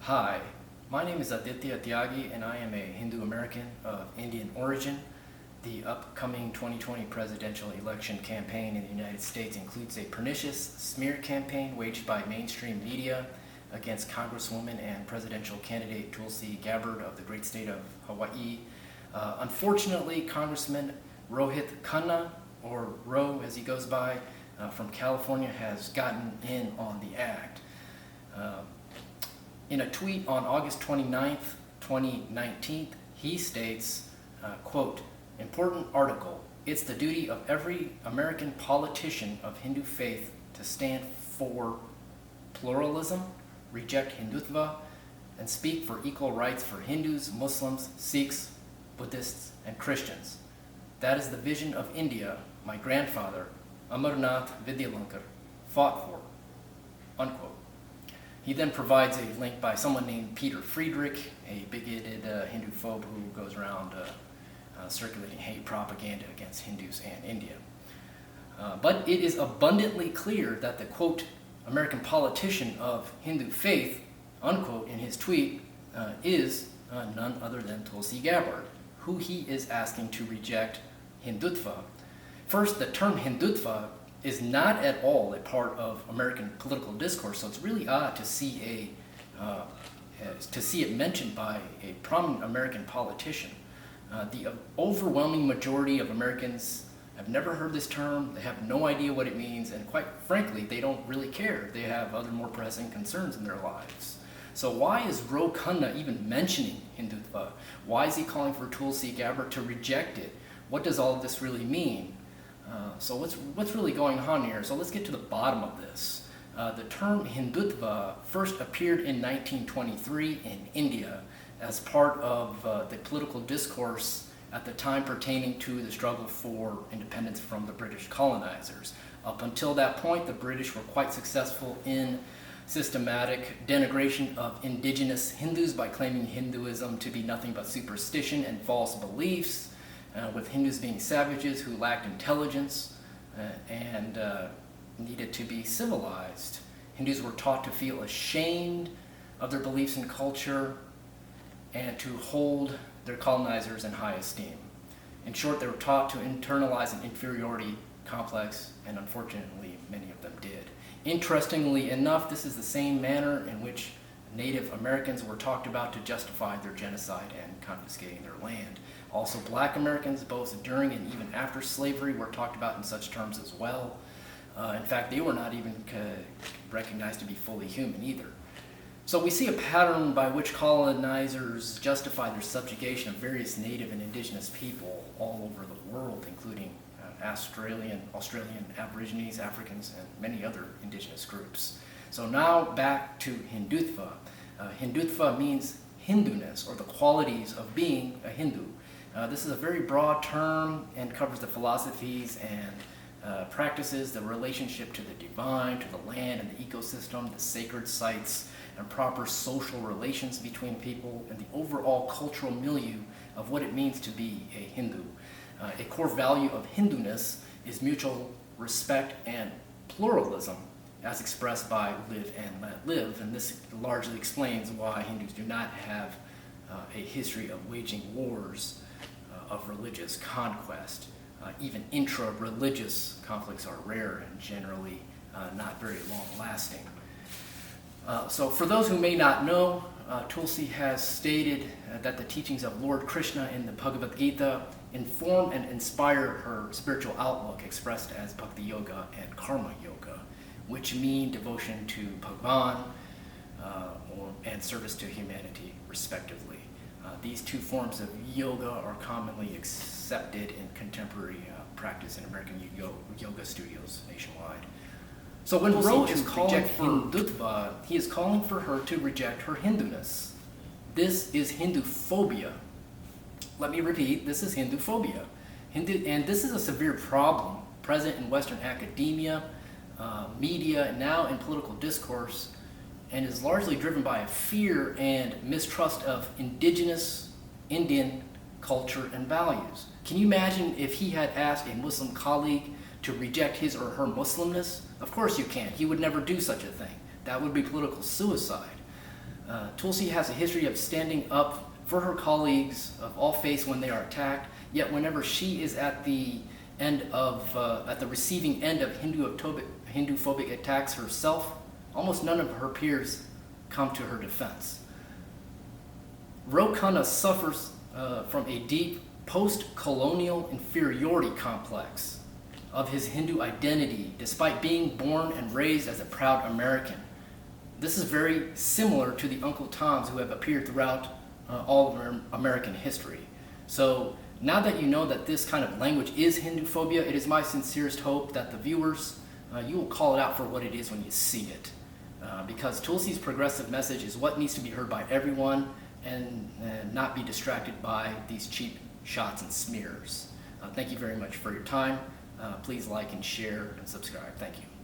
Hi, my name is Aditya Tyagi and I am a Hindu American of Indian origin. The upcoming 2020 presidential election campaign in the United States includes a pernicious smear campaign waged by mainstream media against Congresswoman and presidential candidate Tulsi Gabbard of the great state of Hawaii. Unfortunately, Congressman Ro Khanna, or Ro as he goes by, from California has gotten in on the act. In a tweet on August 29th, 2019, he states, quote, "Important article. It's the duty of every American politician of Hindu faith to stand for pluralism, reject Hindutva, and speak for equal rights for Hindus, Muslims, Sikhs, Buddhists, and Christians. That is the vision of India my grandfather, Amarnath Vidyalankar, fought for," unquote. He then provides a link by someone named Peter Friedrich, a bigoted Hinduphobe who goes around circulating hate propaganda against Hindus and India. But it is abundantly clear that the, quote, "American politician of Hindu faith," unquote, in his tweet is none other than Tulsi Gabbard, who he is asking to reject Hindutva. First, the term Hindutva is not at all a part of American political discourse, so it's really odd to see it mentioned by a prominent American politician. The overwhelming majority of Americans have never heard this term, they have no idea what it means, and quite frankly, they don't really care. They have other more pressing concerns in their lives. So why is Ro Khanna even mentioning Hindutva? Why is he calling for Tulsi Gabbard to reject it? What does all of this really mean? So what's really going on here? So let's get to the bottom of this. The term Hindutva first appeared in 1923 in India as part of the political discourse at the time pertaining to the struggle for independence from the British colonizers. Up until that point, the British were quite successful in systematic denigration of indigenous Hindus by claiming Hinduism to be nothing but superstition and false beliefs, with Hindus being savages who lacked intelligence and needed to be civilized. Hindus were taught to feel ashamed of their beliefs and culture and to hold their colonizers in high esteem. In short, they were taught to internalize an inferiority complex, and unfortunately, many of them did. Interestingly enough, this is the same manner in which Native Americans were talked about to justify their genocide and confiscating their land. Also, Black Americans, both during and even after slavery, were talked about in such terms as well. In fact, they were not even recognized to be fully human either. So we see a pattern by which colonizers justify their subjugation of various native and indigenous people all over the world, including Australian Aborigines, Africans, and many other indigenous groups. So now back to Hindutva. Hindutva means Hinduness, or the qualities of being a Hindu. This is a very broad term and covers the philosophies and practices, the relationship to the divine, to the land and the ecosystem, the sacred sites, and proper social relations between people, and the overall cultural milieu of what it means to be a Hindu. A core value of Hinduness is mutual respect and pluralism, as expressed by live and let live, and this largely explains why Hindus do not have a history of waging wars of religious conquest. Even intra-religious conflicts are rare and generally not very long-lasting. So for those who may not know, Tulsi has stated that the teachings of Lord Krishna in the Bhagavad Gita inform and inspire her spiritual outlook, expressed as Bhakti Yoga and Karma Yoga, which mean devotion to Bhagavan and service to humanity, respectively. These two forms of yoga are commonly accepted in contemporary practice in American yoga studios nationwide. So when Ro is calling for Hindutva, he is calling for her to reject her Hinduness. This is Hinduphobia. Let me repeat, this is Hinduphobia. And this is a severe problem present in Western academia, media, and now in political discourse, and is largely driven by a fear and mistrust of indigenous Indian culture and values. Can you imagine if he had asked a Muslim colleague to reject his or her Muslimness? Of course you can't. He would never do such a thing. That would be political suicide. Tulsi has a history of standing up for her colleagues of all faiths when they are attacked, yet whenever she is at the receiving end of Hinduphobic attacks herself, almost none of her peers come to her defense. Ro Khanna suffers from a deep post-colonial inferiority complex of his Hindu identity, despite being born and raised as a proud American. This is very similar to the Uncle Toms who have appeared throughout all of American history. So now that you know that this kind of language is Hinduphobia, it is my sincerest hope that the viewers, you will call it out for what it is when you see it. Because Tulsi's progressive message is what needs to be heard by everyone, and not be distracted by these cheap shots and smears. Thank you very much for your time. Please like and share and subscribe. Thank you.